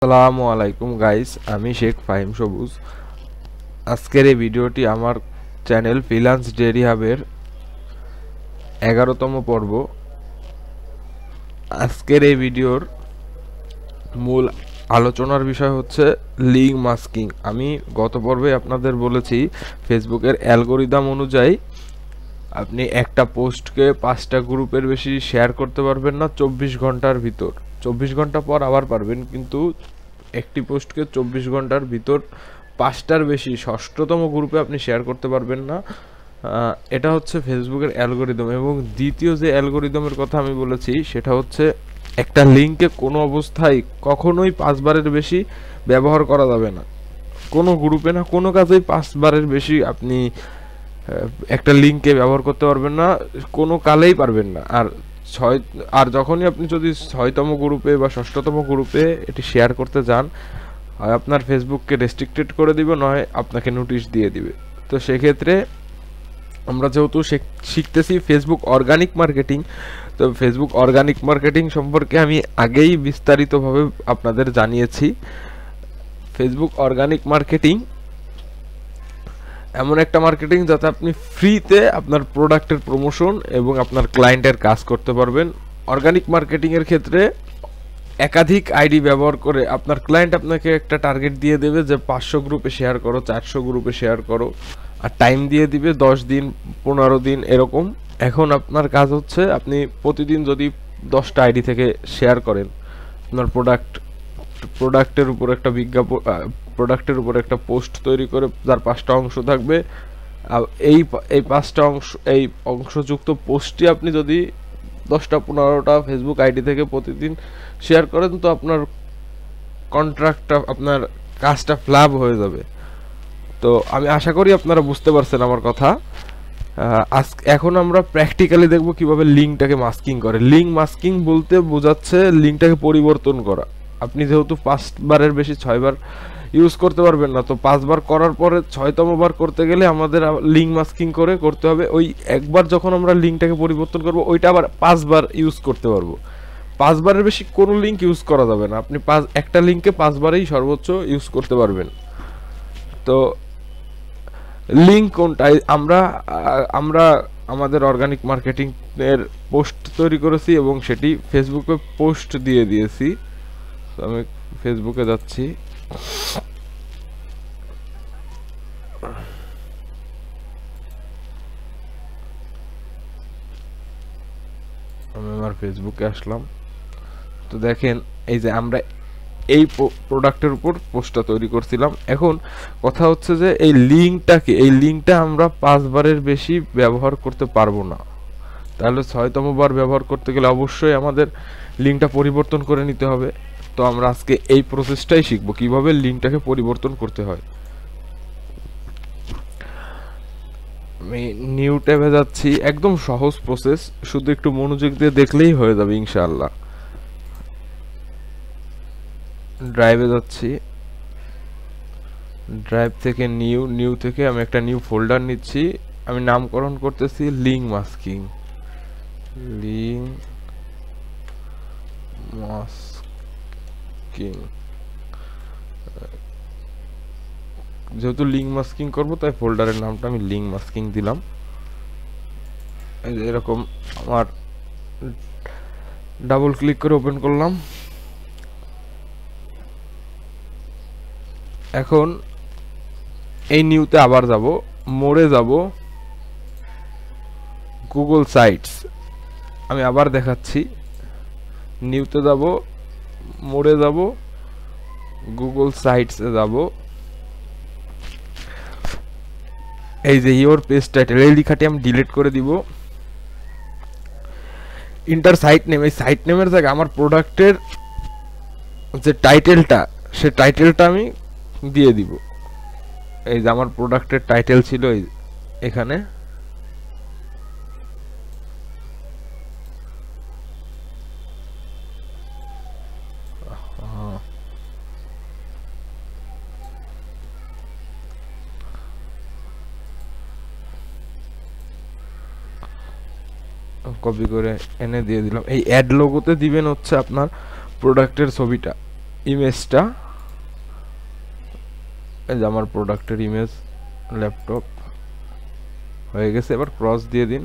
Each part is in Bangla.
আসসালামু আলাইকুম গাইস, আমি শেখ ফাহিম সবুজ। আজকের এই ভিডিওটি আমার চ্যানেল ফ্রিল্যান্স ডেইলি হাবের 11তম পর্ব। আজকের এই ভিডিওর মূল আলোচনার বিষয় হচ্ছে লিঙ্ক মাস্কিং। আমি গত পর্বে আপনাদের বলেছি ফেসবুকের অ্যালগোরিদম অনুযায়ী আপনি একটা পোস্টকে 5টা গ্রুপের বেশি শেয়ার করতে পারবেন না 24 ঘন্টার ভিতর। 24 ঘন্টা পর আবার পারবেন, কিন্তু একটি পোস্টকে 24 ঘন্টার ভিতর 5টার বেশি 6তম গ্রুপে আপনি শেয়ার করতে পারবেন না। এটা হচ্ছে ফেসবুকের অ্যালগোরিদম। এবং দ্বিতীয় যে অ্যালগোরিদমের কথা আমি বলেছি সেটা হচ্ছে একটা লিঙ্কে কোনো অবস্থায় কখনোই 5 বারের বেশি ব্যবহার করা যাবে না। কোনো গ্রুপে না, কোনো কাজেই 5 বারের বেশি আপনি একটা লিঙ্কে ব্যবহার করতে পারবেন না, কোনো কালেই পারবেন না। আর যখনই আপনি যদি 6তম গ্রুপে বা 6তম গ্রুপে এটি শেয়ার করতে যান, হয় আপনার ফেসবুককে রেস্ট্রিক্টেড করে দিবে, নয় আপনাকে নোটিশ দিয়ে দিবে। তো সেক্ষেত্রে আমরা যেহেতু শিখতেছি ফেসবুক অর্গানিক মার্কেটিং, তো ফেসবুক অর্গানিক মার্কেটিং সম্পর্কে আমি আগেই বিস্তারিতভাবে আপনাদের জানিয়েছি। ফেসবুক অর্গানিক মার্কেটিং এমন একটা মার্কেটিং যাতে আপনি ফ্রিতে আপনার প্রোডাক্টের প্রমোশন এবং আপনার ক্লায়েন্টের কাজ করতে পারবেন। অর্গানিক মার্কেটিংয়ের ক্ষেত্রে একাধিক আইডি ব্যবহার করে আপনার ক্লায়েন্ট আপনাকে একটা টার্গেট দিয়ে দেবে যে 500 গ্রুপে শেয়ার করো, 400 গ্রুপে শেয়ার করো, আর টাইম দিয়ে দিবে 10 দিন, 15 দিন এরকম। এখন আপনার কাজ হচ্ছে আপনি প্রতিদিন যদি 10টা আইডি থেকে শেয়ার করেন, আপনার প্রোডাক্টের উপর একটা প্রোডাক্টের উপর একটা পোস্ট তৈরি করে যার 5টা অংশ থাকবে। এই 5টা অংশযুক্ত পোস্টটি আপনি যদি 10টা 15টা ফেসবুক আইডি থেকে প্রতিদিন শেয়ার করেন, তো আপনার আপনার কাজটা ফ্লাপ হয়ে যাবে। তো আমি আশা করি আপনারা বুঝতে পারছেন আমার কথা। এখন আমরা প্র্যাকটিক্যালি দেখব কিভাবে লিঙ্কটাকে মাস্কিং করে। লিঙ্ক মাস্কিং বলতে বোঝাচ্ছে লিঙ্কটাকে পরিবর্তন করা। আপনি যেহেতু 5 বারের বেশি 6 বার ইউজ করতে পারবেন না, তো 5 বার করার পরে 6তম বার করতে গেলে আমাদের লিঙ্ক মাস্কিং করতে হবে। ওই একবার যখন আমরা লিঙ্কটাকে পরিবর্তন করব, ওইটা আবার 5 বার ইউজ করতে পারবো। 5 বারের বেশি কোনো লিঙ্ক ইউজ করা যাবে না। আপনি একটা লিঙ্কে 5 বারেই সর্বোচ্চ ইউজ করতে পারবেন। তো লিঙ্ক কোনটা? আমরা আমাদের অর্গানিক মার্কেটিং এর পোস্ট তৈরি করেছি এবং সেটি ফেসবুকে পোস্ট দিয়ে দিয়েছি। আমি ফেসবুকে যাচ্ছি, আমি আমার ফেসবুকে আসলাম। তো দেখেন এই যে আমরা এই প্রোডাক্টের উপর পোস্টটা তৈরি করছিলাম। এখন কথা হচ্ছে যে এই লিঙ্কটা আমরা 5 বারের বেশি ব্যবহার করতে পারবো না। তাহলে 6তম বার ব্যবহার করতে গেলে অবশ্যই আমাদের লিঙ্কটা পরিবর্তন করে নিতে হবে। তো আমরা আজকে এই প্রসেসটাই শিখবো কিভাবে লিঙ্কটাকে পরিবর্তন করতে হয়। আমি নিউ ট্যাবে যাচ্ছি, একদম সহজ প্রসেস, শুধু একটু মনোযোগ দিয়ে দেখলেই হয়ে যাবে ইনশাআল্লাহ। ড্রাইভে যাচ্ছি, ড্রাইভ থেকে নিউ থেকে আমি একটা নিউ ফোল্ডার নিচ্ছি। আমি নামকরণ করতেছি লিঙ্ক মাস্কিং। যেহেতু লিঙ্ক মাস্কিং করব, তাই ফোল্ডারের নামটা আমি লিঙ্ক মাস্কিং দিলাম। এরকম আমার ডাবল ক্লিক করে ওপেন করলাম। এখন এই নিউতে আবার যাব, মোড়ে যাব, গুগল সাইটস। আমি আবার দেখাচ্ছি, নিউতে যাব, মোড়ে যাব, গুগল সাইটসে যাব। এই যে ইওর পেজ টাইটেল, এই লেখাটি আমি ডিলিট করে দিব। ইন্টার সাইট নেম, এই সাইট নেমের জায়গায় আমার প্রোডাক্টের যে টাইটেলটা, সে টাইটেলটা আমি দিয়ে দিব। এই যে আমার প্রোডাক্টের টাইটেল ছিল এখানে। কপি করে এনে দিয়ে দিলাম। এই অ্যাড লোগোতে দিবেন হচ্ছে আপনার প্রোডাক্টের ছবিটা। ইমেজটা, এই যে আমার প্রোডাক্টের ইমেজ, ল্যাপটপ হয়ে গেছে। এবার ক্রস দিয়ে দিন।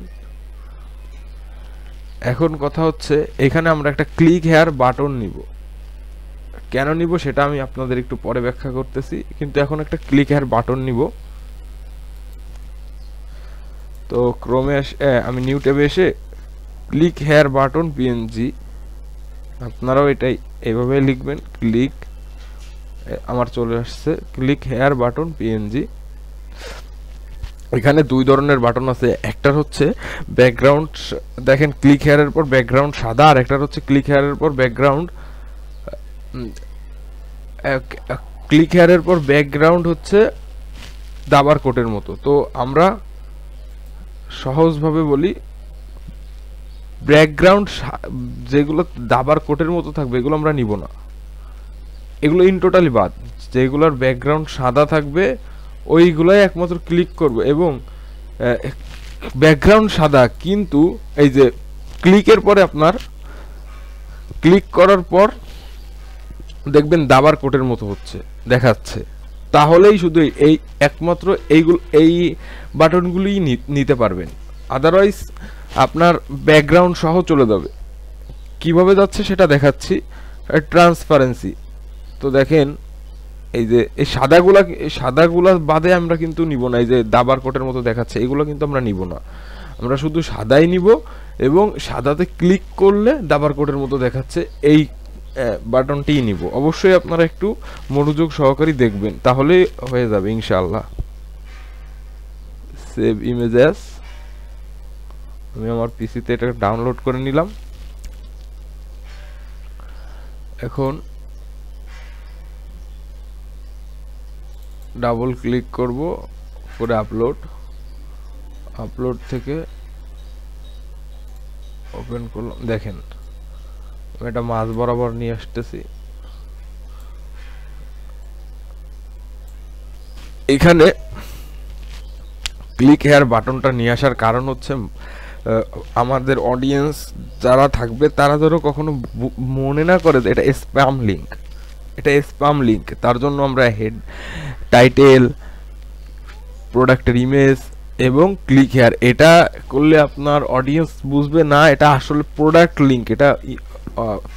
এখন কথা হচ্ছে এখানে আমরা একটা ক্লিক হেয়ার বাটন নিব। কেন নিব সেটা আমি আপনাদের একটু পরে ব্যাখ্যা করতেছি, কিন্তু এখন একটা ক্লিক হেয়ার বাটন নিব। তো ক্রোমে আমি নিউ ট্যাবে এসে ক্লিক হেয়ার বাটন পিএনজি, আপনারাও এটাই এইভাবে লিখবেন, ক্লিক, আমার চলে আসছে ক্লিক হেয়ার বাটন পিএনজি। এখানে দুই ধরনের বাটন আছে, একটার হচ্ছে ব্যাকগ্রাউন্ড, দেখেন ক্লিক হেয়ারের পর ব্যাকগ্রাউন্ড সাদা, আর একটার হচ্ছে ক্লিক হেয়ারের পর ব্যাকগ্রাউন্ড, ক্লিক হেয়ারের পর ব্যাকগ্রাউন্ড হচ্ছে দাবার কোটের মতো। তো আমরা সহজভাবে বলি, ব্যাকগ্রাউন্ড যেগুলো দাবার কোটের মতো থাকবে এগুলো আমরা নিব না, এগুলো ইন টোটালি বাদ। যেগুলোর ব্যাকগ্রাউন্ড সাদা থাকবে ওইগুলাই একমাত্র ক্লিক করব, এবং ব্যাকগ্রাউন্ড সাদা কিন্তু এই যে ক্লিকের পরে আপনার ক্লিক করার পর দেখবেন দাবার কোটের মতো হচ্ছে দেখাচ্ছে, তাহলেই শুধু এই একমাত্র এই বাটনগুলোই নিতে পারবেন। আদারওয়াইজ আপনার ব্যাকগ্রাউন্ড সহ চলে যাবে। কিভাবে যাচ্ছে সেটা দেখাচ্ছি। ট্রান্সপারেন্সি, তো দেখেন এই যে এই সাদাগুলা বাদে আমরা কিন্তু নিব না। এই যে দাবার কোটের মতো দেখাচ্ছে এগুলো কিন্তু আমরা নিব না, আমরা শুধু সাদাই নিব, এবং সাদাতে ক্লিক করলে দাবার কোটের মতো দেখাচ্ছে এই বাটনটিই নিব। অবশ্যই আপনারা একটু মনোযোগ সহকারে দেখবেন, তাহলে হয়ে যাবে ইনশাআল্লাহ। সেভ ইমেজ অ্যাজ, আমি আমার পিসিতে এটা ডাউনলোড করে নিলাম। এখন ডাবল ক্লিক করব করে আপলোড থেকে ওপেন করলাম। দেখেন আমি এটা মাঝ বরাবর নিয়ে আসতেছি। এখানে ক্লিক হেয়ার বাটনটা নিয়ে আসার কারণ হচ্ছে আমাদের অডিয়েন্স যারা থাকবে তারা ধরো কখনো মনে না করে এটা স্প্যাম লিঙ্ক, এটা স্প্যাম লিঙ্ক, তার জন্য আমরা হেড, টাইটেল, প্রোডাক্টের ইমেজ এবং ক্লিক হেয়ার এটা করলে আপনার অডিয়েন্স বুঝবে না এটা আসলে প্রোডাক্ট লিঙ্ক, এটা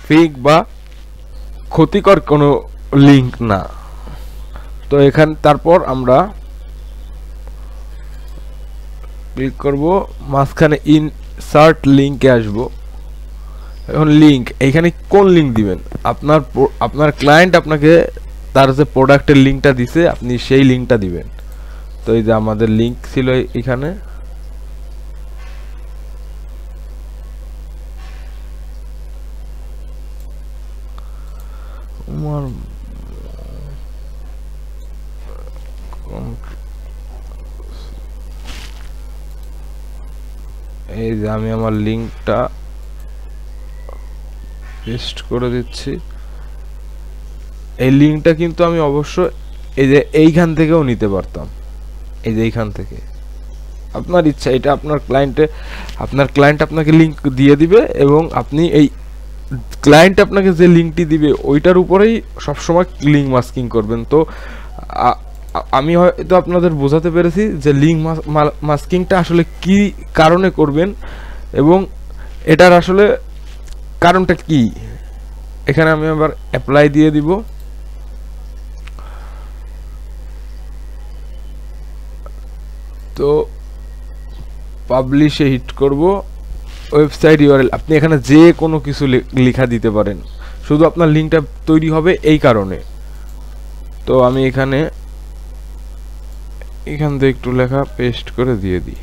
ফেক বা ক্ষতিকর কোনো লিঙ্ক না। তো এখানে তারপর আমরা ক্লিক করব, মাঝখানে ইনসার্ট লিঙ্কে আসব। এখন লিঙ্ক, এইখানে কোন লিঙ্ক দিবেন? আপনার ক্লায়েন্ট আপনাকে তার যে প্রোডাক্টের লিঙ্কটা দিছে আপনি সেই লিঙ্কটা দিবেন। তো এই যে আমাদের লিঙ্ক ছিল এখানে, এই যে আমি আমার লিঙ্কটা পেস্ট করে দিচ্ছি। এই লিঙ্কটা কিন্তু আমি অবশ্য এই যে এইখান থেকেও নিতে পারতাম, এই যে এইখান থেকে, আপনার ইচ্ছা, এটা আপনার ক্লায়েন্ট আপনাকে লিঙ্ক দিয়ে দিবে, এবং আপনি এই ক্লায়েন্ট আপনাকে যে লিঙ্কটি দিবে ওইটার উপরেই সবসময় লিঙ্ক মাস্কিং করবেন। তো আমি হয়তো আপনাদের বোঝাতে পেরেছি যে লিঙ্ক মাস্কিংটা আসলে কি কারণে করবেন এবং এটার আসলে কারণটা কি। এখানে আমি আবার অ্যাপ্লাই দিয়ে দিব। তো পাবলিশে হিট করব, ওয়েবসাইট ইউআরএল, আপনি এখানে যে কোনো কিছু লেখা দিতে পারেন, শুধু আপনার লিঙ্কটা তৈরি হবে এই কারণে। তো আমি এখান থেকে একটু লেখা পেস্ট করে দিয়ে দিই।